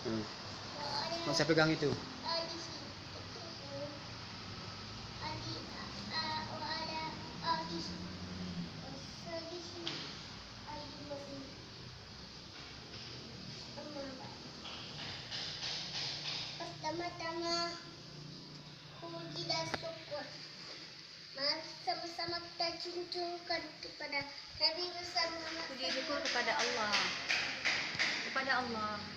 Mak saya pegang itu. Pertama-tama puji dan syukur sama-sama kita junjungkan kepada Nabi besar Muhammad. Puji syukur kepada Allah. Kepada Allah.